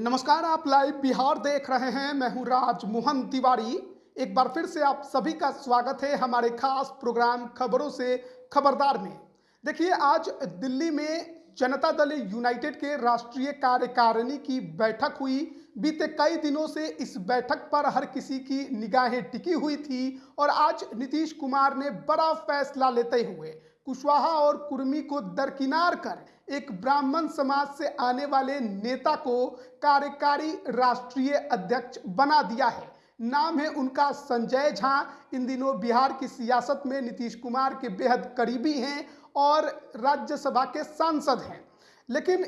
नमस्कार, आप लाइव बिहार देख रहे हैं। मैं हूं राज मोहन तिवारी। एक बार फिर से आप सभी का स्वागत है हमारे खास प्रोग्राम खबरों से खबरदार में। देखिए, आज दिल्ली में जनता दल यूनाइटेड के राष्ट्रीय कार्यकारिणी की बैठक हुई। बीते कई दिनों से इस बैठक पर हर किसी की निगाहें टिकी हुई थी और आज नीतीश कुमार ने बड़ा फैसला लेते हुए कुशवाहा और कुर्मी को दरकिनार कर एक ब्राह्मण समाज से आने वाले नेता को कार्यकारी राष्ट्रीय अध्यक्ष बना दिया है। नाम है उनका संजय झा। इन दिनों बिहार की सियासत में नीतीश कुमार के बेहद करीबी हैं और राज्यसभा के सांसद हैं। लेकिन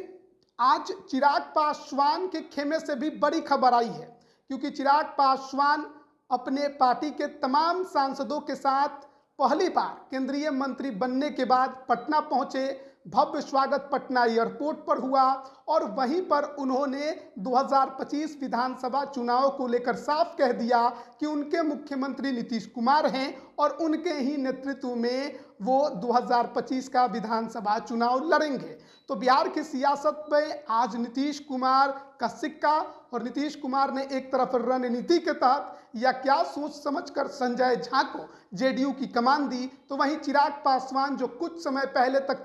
आज चिराग पासवान के खेमे से भी बड़ी खबर आई है, क्योंकि चिराग पासवान अपने पार्टी के तमाम सांसदों के साथ पहली बार केंद्रीय मंत्री बनने के बाद पटना पहुंचे। भव्य स्वागत पटना एयरपोर्ट पर हुआ और वहीं पर उन्होंने 2025 विधानसभा चुनाव को लेकर साफ कह दिया कि उनके मुख्यमंत्री नीतीश कुमार हैं और उनके ही नेतृत्व में वो 2025 का विधानसभा चुनाव लड़ेंगे। तो बिहार की सियासत में आज नीतीश कुमार का सिक्का, और नीतीश कुमार ने एक तरफ रणनीति के तहत या क्या सोच समझकर संजय झा को जेडीयू की कमान दी, तो वहीं चिराग पासवान जो कुछ समय पहले तक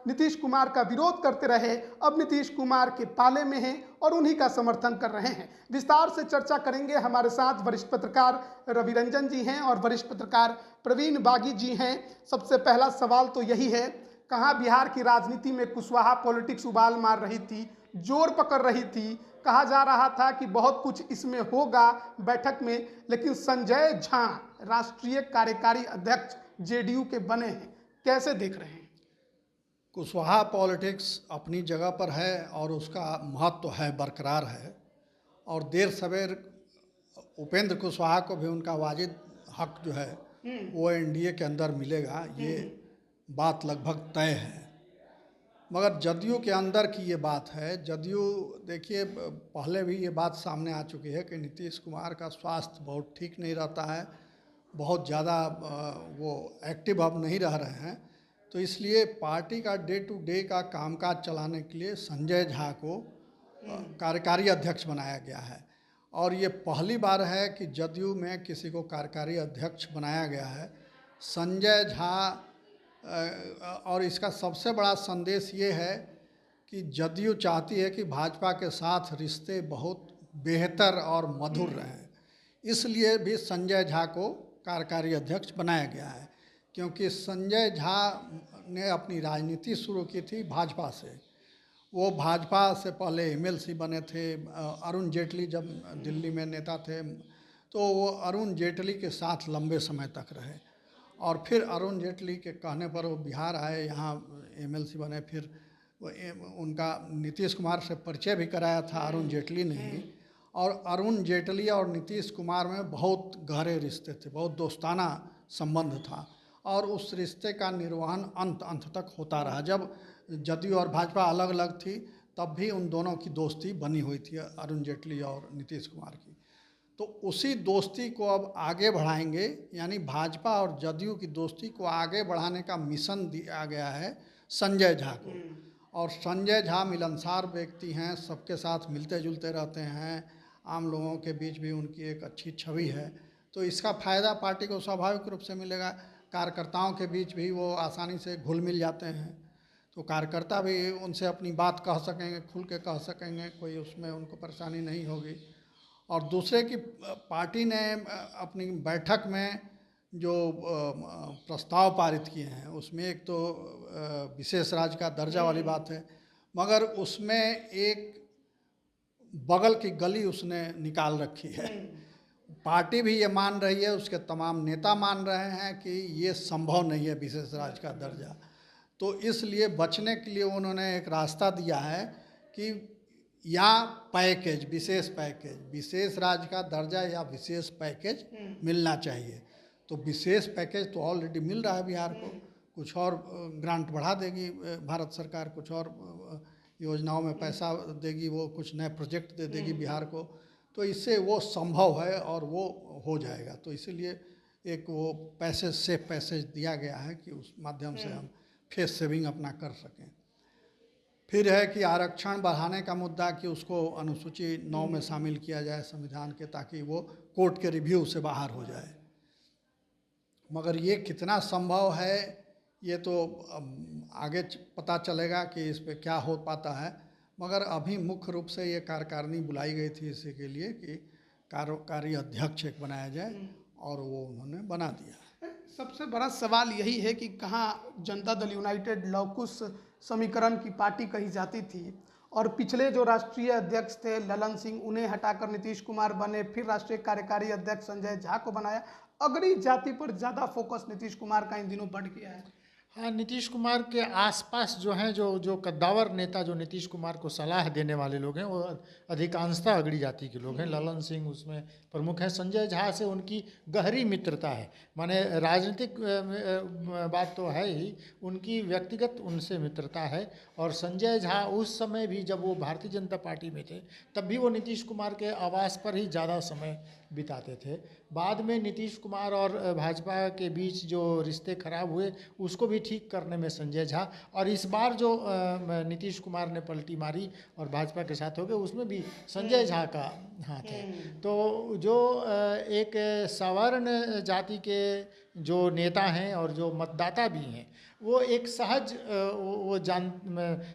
नीतीश कुमार का विरोध करते रहे, अब नीतीश कुमार के पाले में हैं और उन्हीं का समर्थन कर रहे हैं। विस्तार से चर्चा करेंगे। हमारे साथ वरिष्ठ पत्रकार रवि रंजन जी हैं और वरिष्ठ पत्रकार प्रवीण बागी जी हैं। सबसे पहला सवाल तो यही है, कहाँ बिहार की राजनीति में कुशवाहा पॉलिटिक्स उबाल मार रही थी, जोर पकड़ रही थी, कहा जा रहा था कि बहुत कुछ इसमें होगा बैठक में, लेकिन संजय झा राष्ट्रीय कार्यकारी अध्यक्ष जेडीयू के बने हैं। कैसे देख रहे हैं? कुशवाहा पॉलिटिक्स अपनी जगह पर है और उसका महत्व है, बरकरार है। और देर सवेर उपेंद्र कुशवाहा को भी उनका वाजिब हक जो है वो एनडीए के अंदर मिलेगा, ये बात लगभग तय है। मगर जदयू के अंदर की ये बात है। जदयू, देखिए, पहले भी ये बात सामने आ चुकी है कि नीतीश कुमार का स्वास्थ्य बहुत ठीक नहीं रहता है, बहुत ज़्यादा वो एक्टिव अब नहीं रह रहे हैं। तो इसलिए पार्टी का डे टू डे का कामकाज चलाने के लिए संजय झा को कार्यकारी अध्यक्ष बनाया गया है। और ये पहली बार है कि जदयू में किसी को कार्यकारी अध्यक्ष बनाया गया है। संजय झा और इसका सबसे बड़ा संदेश ये है कि जदयू चाहती है कि भाजपा के साथ रिश्ते बहुत बेहतर और मधुर रहें, इसलिए भी संजय झा को कार्यकारी अध्यक्ष बनाया गया है। क्योंकि संजय झा ने अपनी राजनीति शुरू की थी भाजपा से। वो भाजपा से पहले एमएलसी बने थे। अरुण जेटली जब दिल्ली में नेता थे तो वो अरुण जेटली के साथ लंबे समय तक रहे, और फिर अरुण जेटली के कहने पर वो बिहार आए, यहाँ एमएलसी बने। फिर उनका नीतीश कुमार से परिचय भी कराया था अरुण जेटली ने ही। और अरुण जेटली और नीतीश कुमार में बहुत गहरे रिश्ते थे, बहुत दोस्ताना संबंध था, और उस रिश्ते का निर्वहन अंत तक होता रहा। जब जदयू और भाजपा अलग अलग थी तब भी उन दोनों की दोस्ती बनी हुई थी, अरुण जेटली और नीतीश कुमार की। तो उसी दोस्ती को अब आगे बढ़ाएंगे, यानी भाजपा और जदयू की दोस्ती को आगे बढ़ाने का मिशन दिया गया है संजय झा को। और संजय झा मिलनसार व्यक्ति हैं, सबके साथ मिलते जुलते रहते हैं, आम लोगों के बीच भी उनकी एक अच्छी छवि है। तो इसका फ़ायदा पार्टी को स्वाभाविक रूप से मिलेगा। कार्यकर्ताओं के बीच भी वो आसानी से घुल मिल जाते हैं, तो कार्यकर्ता भी उनसे अपनी बात कह सकेंगे, खुल के कह सकेंगे, कोई उसमें उनको परेशानी नहीं होगी। और दूसरे की पार्टी ने अपनी बैठक में जो प्रस्ताव पारित किए हैं उसमें एक तो विशेष राज्य का दर्जा वाली बात है, मगर उसमें एक बगल की गली उसने निकाल रखी है। पार्टी भी ये मान रही है, उसके तमाम नेता मान रहे हैं कि ये संभव नहीं है विशेष राज्य का दर्जा। तो इसलिए बचने के लिए उन्होंने एक रास्ता दिया है कि या पैकेज, विशेष राज्य का दर्जा या विशेष पैकेज मिलना चाहिए। तो विशेष पैकेज तो ऑलरेडी मिल रहा है बिहार को, कुछ और ग्रांट बढ़ा देगी भारत सरकार, कुछ और योजनाओं में पैसा देगी, वो कुछ नए प्रोजेक्ट दे देगी बिहार को। तो इससे वो संभव है और वो हो जाएगा। तो इसीलिए एक वो पैसेज दिया गया है कि उस माध्यम से हम फेस सेविंग अपना कर सकें। फिर है कि आरक्षण बढ़ाने का मुद्दा कि उसको अनुसूची 9 में शामिल किया जाए संविधान के, ताकि वो कोर्ट के रिव्यू से बाहर हो जाए। मगर ये कितना संभव है ये तो आगे पता चलेगा कि इस पे क्या हो पाता है। मगर अभी मुख्य रूप से ये कार्यकारिणी बुलाई गई थी इसी के लिए कि कार्यकारी अध्यक्ष एक बनाया जाए, और वो उन्होंने बना दिया। सबसे बड़ा सवाल यही है कि कहाँ जनता दल यूनाइटेड लवकुश समीकरण की पार्टी कही जाती थी, और पिछले जो राष्ट्रीय अध्यक्ष थे ललन सिंह, उन्हें हटाकर नीतीश कुमार बने, फिर राष्ट्रीय कार्यकारी अध्यक्ष संजय झा को बनाया। अगड़ी जाति पर ज़्यादा फोकस नीतीश कुमार का इन दिनों बढ़ गया है। हाँ, नीतीश कुमार के आसपास जो हैं जो कद्दावर नेता जो नीतीश कुमार को सलाह देने वाले लोग हैं वो अधिकांशतः अगड़ी जाति के लोग हैं। ललन सिंह उसमें प्रमुख है। संजय झा से उनकी गहरी मित्रता है, माने राजनीतिक बात तो है ही, उनकी व्यक्तिगत उनसे मित्रता है। और संजय झा उस समय भी जब वो भारतीय जनता पार्टी में थे तब भी वो नीतीश कुमार के आवास पर ही ज़्यादा समय बिताते थे। बाद में नीतीश कुमार और भाजपा के बीच जो रिश्ते खराब हुए उसको भी ठीक करने में संजय झा, और इस बार जो नीतीश कुमार ने पलटी मारी और भाजपा के साथ हो गए उसमें भी संजय झा का हाथ है। तो जो एक सवर्ण जाति के जो नेता हैं और जो मतदाता भी हैं वो एक सहज वो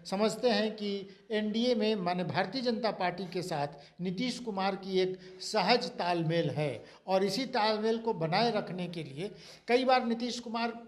समझते हैं कि एनडीए में माने भारतीय जनता पार्टी के साथ नीतीश कुमार की एक सहज तालमेल है, और इसी तालमेल को बनाए रखने के लिए कई बार नीतीश कुमार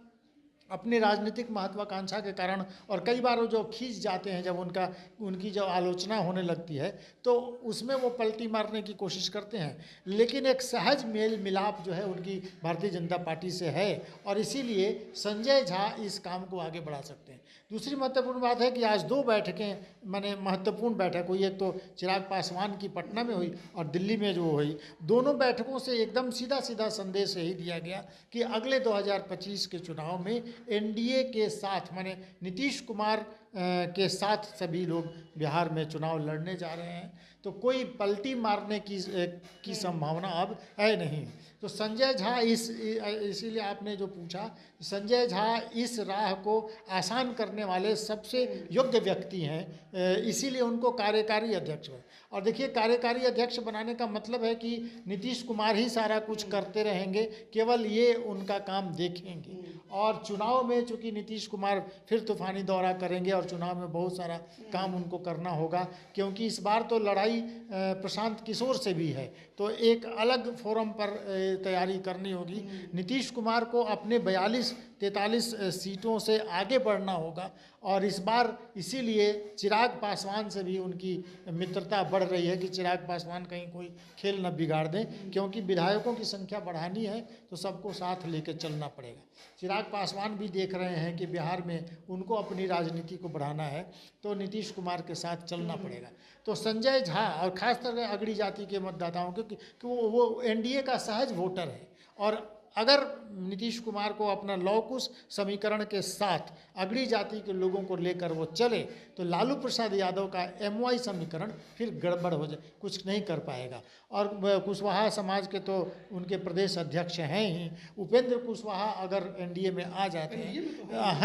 अपनी राजनीतिक महत्वाकांक्षा के कारण और कई बार वो जो खींच जाते हैं जब उनकी जब आलोचना होने लगती है तो उसमें वो पलटी मारने की कोशिश करते हैं, लेकिन एक सहज मेल मिलाप जो है उनकी भारतीय जनता पार्टी से है, और इसीलिए संजय झा इस काम को आगे बढ़ा सकते हैं। दूसरी महत्वपूर्ण बात है कि आज 2 बैठकें माने महत्वपूर्ण बैठक हुई। एक तो चिराग पासवान की पटना में हुई और दिल्ली में जो हुई, दोनों बैठकों से एकदम सीधा सीधा संदेश यही दिया गया कि अगले 2025 के चुनाव में एनडीए के साथ माने नीतीश कुमार के साथ सभी लोग बिहार में चुनाव लड़ने जा रहे हैं। तो कोई पलटी मारने की संभावना अब है नहीं। तो संजय झा इसीलिए आपने जो पूछा, संजय झा इस राह को आसान करने वाले सबसे योग्य व्यक्ति हैं, इसीलिए उनको कार्यकारी अध्यक्ष है। और देखिए, कार्यकारी अध्यक्ष बनाने का मतलब है कि नीतीश कुमार ही सारा कुछ करते रहेंगे, केवल ये उनका काम देखेंगे। और चुनाव में चूँकि नीतीश कुमार फिर तूफानी दौरा करेंगे और चुनाव में बहुत सारा काम उनको करना होगा, क्योंकि इस बार तो लड़ाई प्रशांत किशोर से भी है, तो एक अलग फोरम पर तैयारी करनी होगी। नीतीश कुमार को अपने 42-43 सीटों से आगे बढ़ना होगा, और इस बार इसीलिए चिराग पासवान से भी उनकी मित्रता बढ़ रही है कि चिराग पासवान कहीं कोई खेल न बिगाड़ दें, क्योंकि विधायकों की संख्या बढ़ानी है तो सबको साथ लेकर चलना पड़ेगा। चिराग पासवान भी देख रहे हैं कि बिहार में उनको अपनी राजनीति को बढ़ाना है तो नीतीश कुमार के साथ चलना पड़ेगा। तो संजय झा और खासकर अगड़ी जाति के मतदाताओं के कि वो एनडीए का सहज वोटर है, और अगर नीतीश कुमार को अपना लौकुश समीकरण के साथ अगड़ी जाति के लोगों को लेकर वो चले तो लालू प्रसाद यादव का एमवाई समीकरण फिर गड़बड़ हो जाए, कुछ नहीं कर पाएगा। और कुशवाहा समाज के तो उनके प्रदेश अध्यक्ष हैं ही, उपेंद्र कुशवाहा अगर एनडीए में आ जाते हैं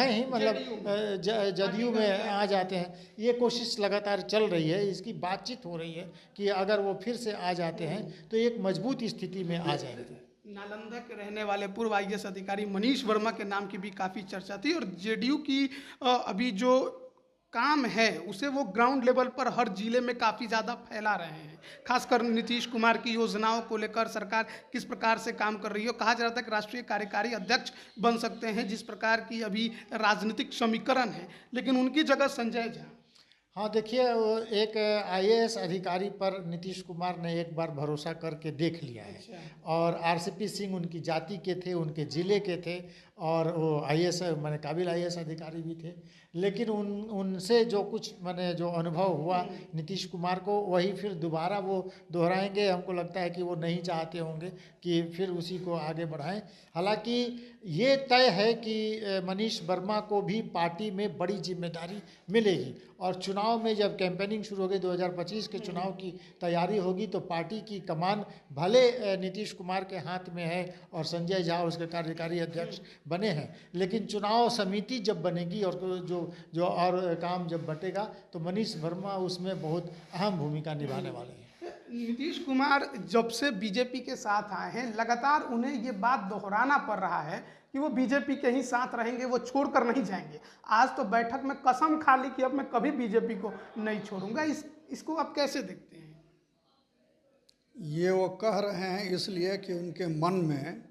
ही, मतलब जदयू में आ जाते हैं, ये कोशिश लगातार चल रही है, इसकी बातचीत हो रही है कि अगर वो फिर से आ जाते हैं तो एक मजबूत स्थिति में आ जाएंगे। नालंदा के रहने वाले पूर्व आईएएस अधिकारी मनीष वर्मा के नाम की भी काफ़ी चर्चा थी, और जेडीयू की अभी जो काम है उसे वो ग्राउंड लेवल पर हर जिले में काफ़ी ज़्यादा फैला रहे हैं। खासकर नीतीश कुमार की योजनाओं को लेकर सरकार किस प्रकार से काम कर रही है। कहा जा रहा था कि राष्ट्रीय कार्यकारी अध्यक्ष बन सकते हैं जिस प्रकार की अभी राजनीतिक समीकरण है, लेकिन उनकी जगह संजय झा। हाँ, देखिए, एक आईएएस अधिकारी पर नीतीश कुमार ने एक बार भरोसा करके देख लिया है। और आरसीपी सिंह उनकी जाति के थे, उनके ज़िले के थे, और वो आईएएस माने काबिल आईएएस अधिकारी भी थे, लेकिन उनसे जो कुछ माने जो अनुभव हुआ नीतीश कुमार को, वही फिर दोबारा वो दोहराएंगे। हमको लगता है कि वो नहीं चाहते होंगे कि फिर उसी को आगे बढ़ाएं। हालांकि ये तय है कि मनीष वर्मा को भी पार्टी में बड़ी जिम्मेदारी मिलेगी, और चुनाव में जब कैंपेनिंग शुरू होगी, 2025 के चुनाव की तैयारी होगी, तो पार्टी की कमान भले नीतीश कुमार के हाथ में है और संजय झा उसके कार्यकारी अध्यक्ष बने हैं, लेकिन चुनाव समिति जब बनेगी और जो जो और काम जब बटेगा तो मनीष वर्मा उसमें बहुत अहम भूमिका निभाने वाले हैं। नीतीश कुमार जब से बीजेपी के साथ आए हैं लगातार उन्हें ये बात दोहराना पड़ रहा है कि वो बीजेपी के ही साथ रहेंगे, वो छोड़कर नहीं जाएंगे। आज तो बैठक में कसम खा ली कि अब मैं कभी बीजेपी को नहीं छोड़ूंगा। इसको आप कैसे देखते हैं? ये वो कह रहे हैं इसलिए कि उनके मन में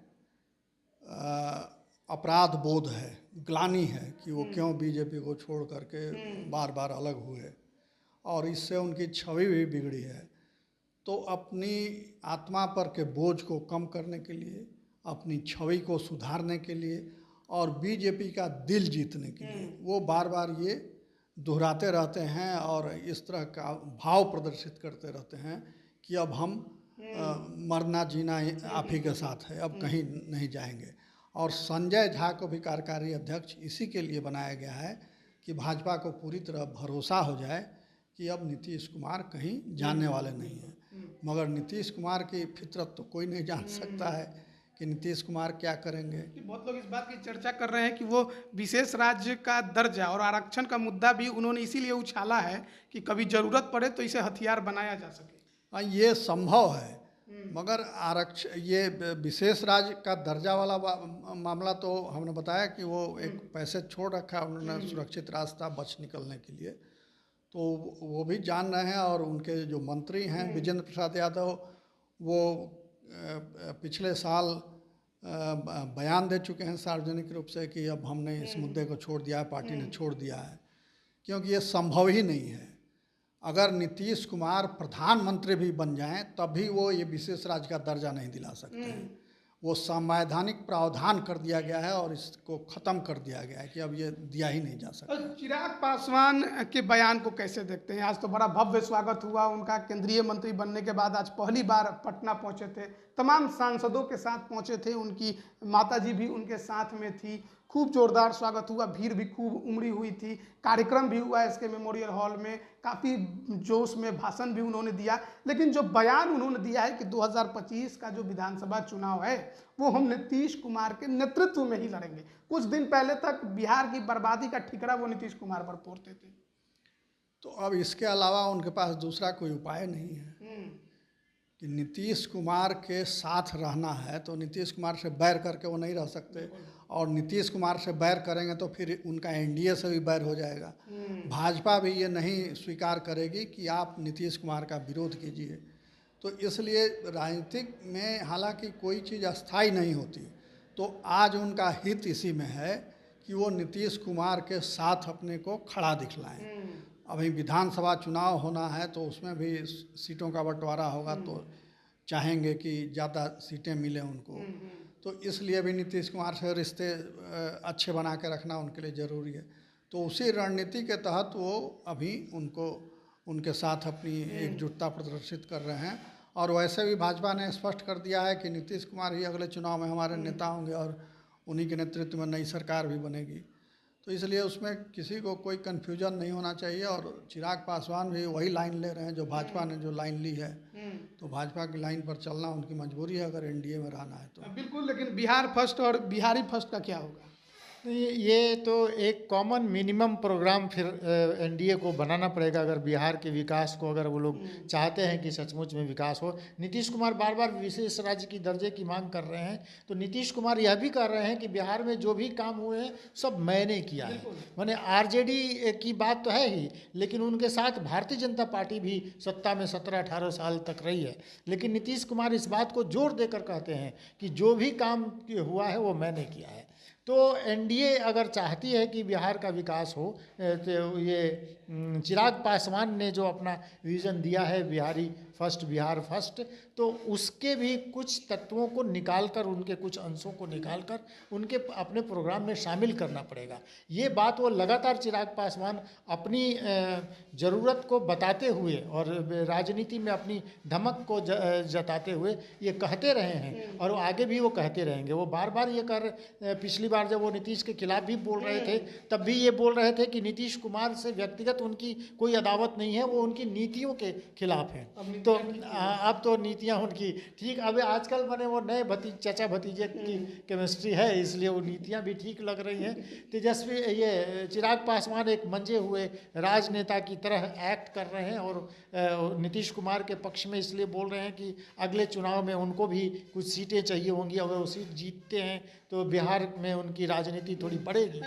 अपराध बोध है, ग्लानि है कि वो क्यों बीजेपी को छोड़ करके बार बार अलग हुए, और इससे उनकी छवि भी बिगड़ी है। तो अपनी आत्मा पर के बोझ को कम करने के लिए, अपनी छवि को सुधारने के लिए और बीजेपी का दिल जीतने के लिए वो बार बार ये दोहराते रहते हैं और इस तरह का भाव प्रदर्शित करते रहते हैं कि अब हम मरना जीना आप ही के साथ है, अब कहीं नहीं जाएंगे। और संजय झा को भी कार्यकारी अध्यक्ष इसी के लिए बनाया गया है कि भाजपा को पूरी तरह भरोसा हो जाए कि अब नीतीश कुमार कहीं जाने वाले नहीं हैं। मगर नीतीश कुमार की फितरत तो कोई नहीं जान सकता है कि नीतीश कुमार क्या करेंगे। बहुत लोग इस बात की चर्चा कर रहे हैं कि वो विशेष राज्य का दर्जा और आरक्षण का मुद्दा भी उन्होंने इसीलिए उछाला है कि कभी जरूरत पड़े तो इसे हथियार बनाया जा सके। हाँ, ये संभव है, मगर आरक्षण ये विशेष राज्य का दर्जा वाला मामला तो हमने बताया कि वो एक पैसे छोड़ रखा है उन्होंने सुरक्षित रास्ता बच निकलने के लिए, तो वो भी जान रहे हैं। और उनके जो मंत्री हैं विजेंद्र प्रसाद यादव, वो पिछले साल बयान दे चुके हैं सार्वजनिक रूप से कि अब हमने इस मुद्दे को छोड़ दिया है, पार्टी ने छोड़ दिया है, क्योंकि ये संभव ही नहीं है। अगर नीतीश कुमार प्रधानमंत्री भी बन जाएं तब भी वो ये विशेष राज्य का दर्जा नहीं दिला सकते हैं। वो संवैधानिक प्रावधान कर दिया गया है और इसको ख़त्म कर दिया गया है कि अब ये दिया ही नहीं जा सकता। चिराग पासवान के बयान को कैसे देखते हैं? आज तो बड़ा भव्य स्वागत हुआ उनका, केंद्रीय मंत्री बनने के बाद आज पहली बार पटना पहुंचे थे, तमाम सांसदों के साथ पहुंचे थे, उनकी माताजी भी उनके साथ में थी, खूब जोरदार स्वागत हुआ, भीड़ भी खूब उमड़ी हुई थी, कार्यक्रम भी हुआ इसके मेमोरियल हॉल में, काफ़ी जोश में भाषण भी उन्होंने दिया। लेकिन जो बयान उन्होंने दिया है कि 2025 का जो विधानसभा चुनाव है वो हम नीतीश कुमार के नेतृत्व में ही लड़ेंगे। कुछ दिन पहले तक बिहार की बर्बादी का ठिकरा वो नीतीश कुमार पर फोड़ते थे। तो अब इसके अलावा उनके पास दूसरा कोई उपाय नहीं है कि नीतीश कुमार के साथ रहना है, तो नीतीश कुमार से बैर करके वो नहीं रह सकते, और नीतीश कुमार से बैर करेंगे तो फिर उनका एनडीए से भी बैर हो जाएगा। भाजपा भी ये नहीं स्वीकार करेगी कि आप नीतीश कुमार का विरोध कीजिए। तो इसलिए राजनीतिक में हालांकि कोई चीज़ अस्थाई नहीं होती, तो आज उनका हित इसी में है कि वो नीतीश कुमार के साथ अपने को खड़ा दिखलाएं। अभी विधानसभा चुनाव होना है तो उसमें भी सीटों का बंटवारा होगा, तो चाहेंगे कि ज़्यादा सीटें मिलें उनको, तो इसलिए भी नीतीश कुमार से रिश्ते अच्छे बना के रखना उनके लिए ज़रूरी है। तो उसी रणनीति के तहत वो अभी उनके साथ अपनी एकजुटता प्रदर्शित कर रहे हैं। और वैसे भी भाजपा ने स्पष्ट कर दिया है कि नीतीश कुमार ही अगले चुनाव में हमारे नेता होंगे और उन्हीं के नेतृत्व में नई सरकार भी बनेगी। तो इसलिए उसमें किसी को कोई कन्फ्यूजन नहीं होना चाहिए। और चिराग पासवान भी वही लाइन ले रहे हैं जो भाजपा ने जो लाइन ली है, तो भाजपा की लाइन पर चलना उनकी मजबूरी है अगर एनडीए में रहना है तो। बिल्कुल, लेकिन बिहार फर्स्ट और बिहारी फर्स्ट का क्या होगा? ये तो एक कॉमन मिनिमम प्रोग्राम फिर एनडीए को बनाना पड़ेगा अगर बिहार के विकास को, अगर वो लोग चाहते हैं कि सचमुच में विकास हो। नीतीश कुमार बार बार विशेष राज्य की दर्जे की मांग कर रहे हैं, तो नीतीश कुमार यह भी कर रहे हैं कि बिहार में जो भी काम हुए हैं सब मैंने किया है। माने आरजेडी की बात तो है ही, लेकिन उनके साथ भारतीय जनता पार्टी भी सत्ता में 17-18 साल तक रही है। लेकिन नीतीश कुमार इस बात को जोर देकर कहते हैं कि जो भी काम हुआ है वो मैंने किया है। तो एनडीए अगर चाहती है कि बिहार का विकास हो, तो ये चिराग पासवान ने जो अपना विज़न दिया है बिहारी फर्स्ट, बिहार फर्स्ट, तो उसके भी कुछ तत्वों को निकालकर, उनके कुछ अंशों को निकालकर उनके अपने प्रोग्राम में शामिल करना पड़ेगा। ये बात वो लगातार चिराग पासवान अपनी ज़रूरत को बताते हुए और राजनीति में अपनी धमक को जताते हुए ये कहते रहे हैं और आगे भी वो कहते रहेंगे। वो बार बार ये पिछली बार जब वो नीतीश के खिलाफ भी बोल रहे थे तब भी ये बोल रहे थे कि नीतीश कुमार से व्यक्तिगत व्यक्तिगत उनकी कोई अदावत नहीं है, वो उनकी नीतियों के खिलाफ है। तो अब तो नीतियाँ उनकी ठीक, अब आजकल मैंने वो नए चाचा भतीजे की केमिस्ट्री है, इसलिए वो नीतियाँ भी ठीक लग रही हैं। तेजस्वी ये चिराग पासवान एक मंजे हुए राजनेता की तरह एक्ट कर रहे हैं और नीतीश कुमार के पक्ष में इसलिए बोल रहे हैं कि अगले चुनाव में उनको भी कुछ सीटें चाहिए होंगी। अगर वो सीट जीतते हैं तो बिहार में उनकी राजनीति थोड़ी बढ़ेगी।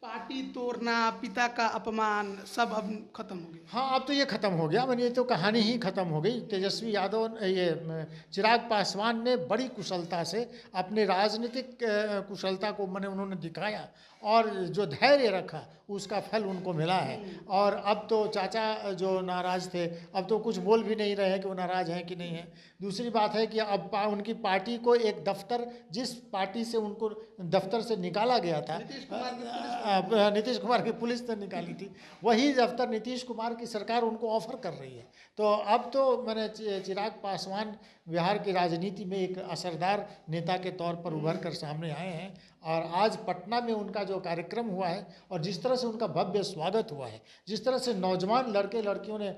पार्टी तोड़ना, पिता का अपमान सब अब खत्म हो गया। हाँ, अब तो ये खत्म हो गया, मैंने ये तो कहानी ही खत्म हो गई। तेजस्वी यादव ये चिराग पासवान ने बड़ी कुशलता से अपने राजनीतिक कुशलता को मैंने उन्होंने दिखाया और जो धैर्य रखा उसका फल उनको मिला है। और अब तो चाचा जो नाराज़ थे अब तो कुछ बोल भी नहीं रहे हैं कि वो नाराज़ हैं कि नहीं है। दूसरी बात है कि अब उनकी पार्टी को एक दफ्तर, जिस पार्टी से उनको दफ्तर से निकाला गया था, नीतीश कुमार की पुलिस ने निकाली थी, वही दफ्तर नीतीश कुमार की सरकार उनको ऑफर कर रही है। तो अब तो मैंने चिराग पासवान बिहार की राजनीति में एक असरदार नेता के तौर पर उभर कर सामने आए हैं। और आज पटना में उनका जो कार्यक्रम हुआ है और जिस तरह से उनका भव्य स्वागत हुआ है, जिस तरह से नौजवान लड़के लड़कियों ने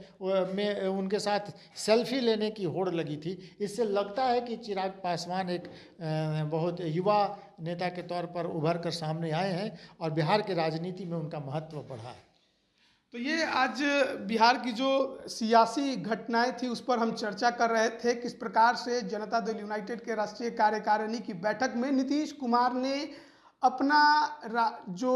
में उनके साथ सेल्फी लेने की होड़ लगी थी, इससे लगता है कि चिराग पासवान एक बहुत युवा नेता के तौर पर उभर कर सामने आए हैं और बिहार की राजनीति में उनका महत्व बढ़ा है। तो ये आज बिहार की जो सियासी घटनाएं थी उस पर हम चर्चा कर रहे थे, किस प्रकार से जनता दल यूनाइटेड के राष्ट्रीय कार्यकारिणी की बैठक में नीतीश कुमार ने अपना जो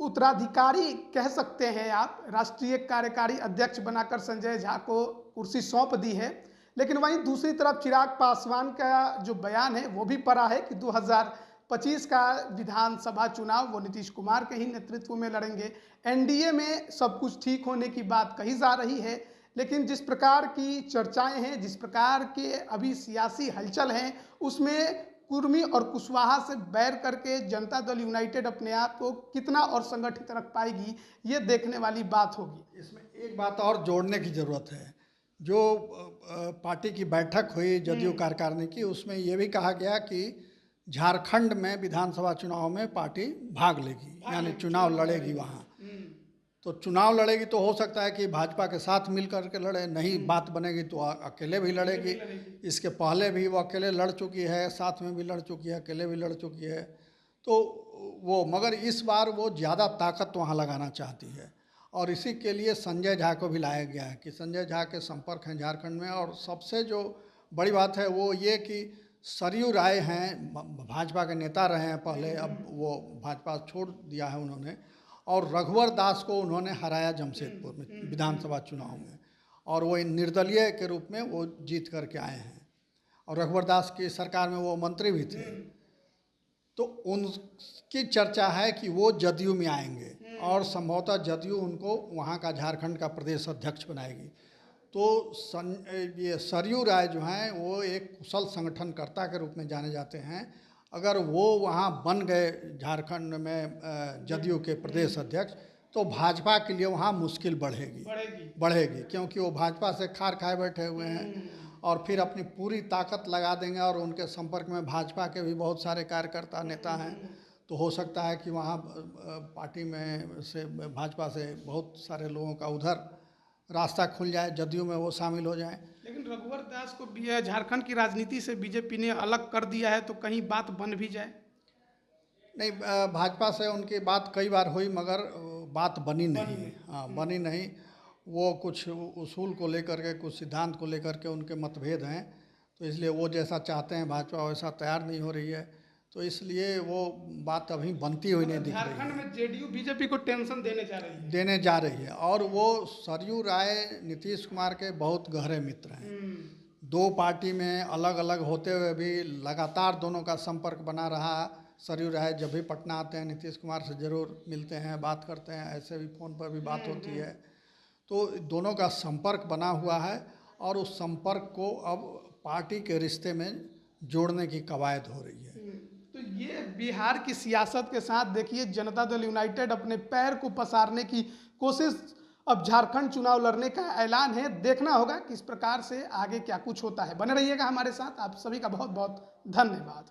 उत्तराधिकारी कह सकते हैं आप, राष्ट्रीय कार्यकारी अध्यक्ष बनाकर संजय झा को कुर्सी सौंप दी है। लेकिन वहीं दूसरी तरफ चिराग पासवान का जो बयान है वो भी पड़ा है कि 2025 का विधानसभा चुनाव वो नीतीश कुमार के ही नेतृत्व में लड़ेंगे। एनडीए में सब कुछ ठीक होने की बात कही जा रही है, लेकिन जिस प्रकार की चर्चाएं हैं, जिस प्रकार के अभी सियासी हलचल हैं, उसमें कुर्मी और कुशवाहा से बैर करके जनता दल यूनाइटेड अपने आप को कितना और संगठित रख पाएगी, ये देखने वाली बात होगी। इसमें एक बात और जोड़ने की ज़रूरत है। जो पार्टी की बैठक हुई जदयू कार्यकारिणी की, उसमें ये भी कहा गया कि झारखंड में विधानसभा चुनाव में पार्टी भाग लेगी, यानी चुनाव लड़ेगी वहाँ। तो चुनाव लड़ेगी तो हो सकता है कि भाजपा के साथ मिल कर के लड़े, नहीं बात बनेगी तो अकेले भी लड़ेगी। इसके पहले भी वो अकेले लड़ चुकी है, साथ में भी लड़ चुकी है, अकेले भी लड़ चुकी है। तो वो मगर इस बार वो ज़्यादा ताकत वहाँ लगाना चाहती है और इसी के लिए संजय झा को भी लाया गया है कि संजय झा के संपर्क हैं झारखंड में। और सबसे जो बड़ी बात है वो ये कि सरयू राय हैं, भाजपा के नेता रहे हैं पहले, अब वो भाजपा छोड़ दिया है उन्होंने, और रघुवर दास को उन्होंने हराया जमशेदपुर में विधानसभा चुनाव में, और वो निर्दलीय के रूप में वो जीत करके आए हैं और रघुवर दास की सरकार में वो मंत्री भी थे। तो उनकी चर्चा है कि वो जदयू में आएंगे और संभवतः जदयू उनको वहाँ का झारखंड का प्रदेश अध्यक्ष बनाएगी। तो ये सरयू राय जो हैं वो एक कुशल संगठनकर्ता के रूप में जाने जाते हैं। अगर वो वहाँ बन गए झारखंड में जदयू के प्रदेश अध्यक्ष, तो भाजपा के लिए वहाँ मुश्किल बढ़ेगी क्योंकि वो भाजपा से खार खाए बैठे हुए हैं और फिर अपनी पूरी ताकत लगा देंगे और उनके संपर्क में भाजपा के भी बहुत सारे कार्यकर्ता नेता हैं। तो हो सकता है कि वहाँ पार्टी में से भाजपा से बहुत सारे लोगों का उधर रास्ता खुल जाए, जदयू में वो शामिल हो जाएं। लेकिन रघुवर दास को झारखंड की राजनीति से बीजेपी ने अलग कर दिया है, तो कहीं बात बन भी जाए। नहीं, भाजपा से उनकी बात कई बार हुई मगर बात बनी नहीं। हाँ, बनी नहीं। वो कुछ उसूल को लेकर के, कुछ सिद्धांत को लेकर के उनके मतभेद हैं, तो इसलिए वो जैसा चाहते हैं भाजपा वैसा तैयार नहीं हो रही है, तो इसलिए वो बात अभी बनती हुई नहीं दिख रही है। झारखंड में जेडीयू बीजेपी को टेंशन देने जा रही है। और वो सरयू राय नीतीश कुमार के बहुत गहरे मित्र हैं। दो पार्टी में अलग अलग होते हुए भी लगातार दोनों का संपर्क बना रहा। सरयू राय जब भी पटना आते हैं नीतीश कुमार से ज़रूर मिलते हैं, बात करते हैं, ऐसे भी फ़ोन पर भी बात होती है। तो दोनों का संपर्क बना हुआ है और उस संपर्क को अब पार्टी के रिश्ते में जोड़ने की कवायद हो रही है। तो ये बिहार की सियासत के साथ देखिए जनता दल यूनाइटेड अपने पैर को पसारने की कोशिश, अब झारखंड चुनाव लड़ने का ऐलान है। देखना होगा किस प्रकार से आगे क्या कुछ होता है। बने रहिएगा हमारे साथ। आप सभी का बहुत बहुत धन्यवाद।